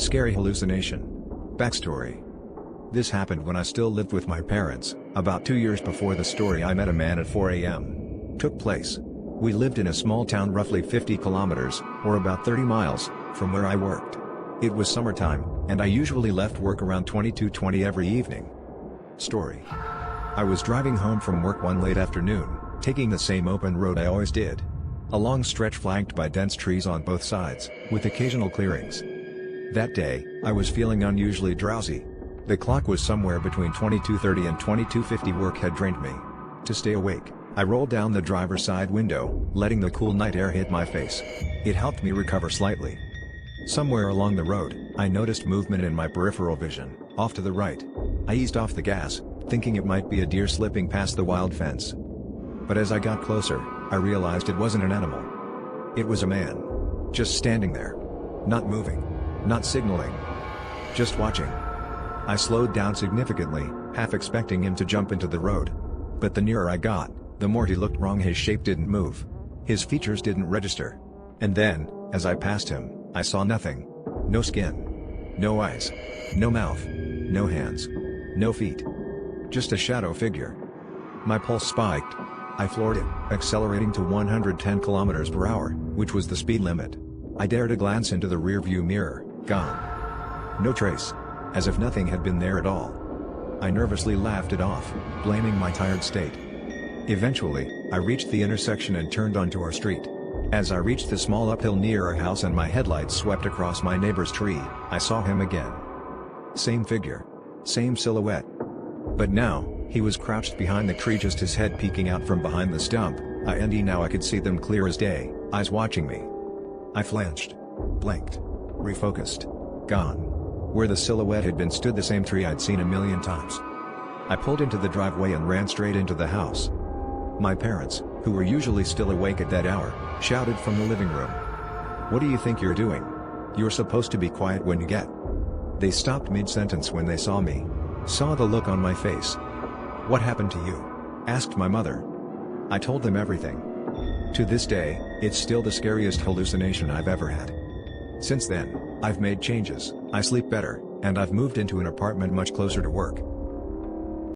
Scary hallucination. Backstory. This happened when I still lived with my parents. About 2 years before the story I met a man at 4 a.m. took place. We lived in a small town roughly 50 kilometers, or about 30 miles, from where I worked. It was summertime, and I usually left work around 22:20 every evening. Story. I was driving home from work one late afternoon, taking the same open road I always did. A long stretch flanked by dense trees on both sides, with occasional clearings. That day, I was feeling unusually drowsy. The clock was somewhere between 22:30 and 22:50. Work had drained me. To stay awake, I rolled down the driver's side window, letting the cool night air hit my face. It helped me recover slightly. Somewhere along the road, I noticed movement in my peripheral vision, off to the right. I eased off the gas, thinking it might be a deer slipping past the wild fence. But as I got closer, I realized it wasn't an animal. It was a man. Just standing there. Not moving. Not signaling. Just watching. I slowed down significantly, half expecting him to jump into the road. But the nearer I got, the more he looked wrong. His shape didn't move. His features didn't register. And then, as I passed him, I saw nothing. No skin. No eyes. No mouth. No hands. No feet. Just a shadow figure. My pulse spiked. I floored it, accelerating to 110 kilometers per hour, which was the speed limit. I dared a glance into the rearview mirror. Gone. No trace. As if nothing had been there at all. I nervously laughed it off, blaming my tired state. Eventually, I reached the intersection and turned onto our street. As I reached the small uphill near our house and my headlights swept across my neighbor's tree, I saw him again. Same figure. Same silhouette. But now, he was crouched behind the tree, just his head peeking out from behind the stump. Now I could see them clear as day, eyes watching me. I flinched. Blinked. Refocused. Gone. Where the silhouette had been stood the same tree I'd seen a million times. I pulled into the driveway and ran straight into the house. My parents, who were usually still awake at that hour, shouted from the living room. "What do you think you're doing? You're supposed to be quiet when you get." They stopped mid-sentence when they saw me. Saw the look on my face. "What happened to you?" asked my mother. I told them everything. To this day, it's still the scariest hallucination I've ever had. Since then, I've made changes, I sleep better, and I've moved into an apartment much closer to work.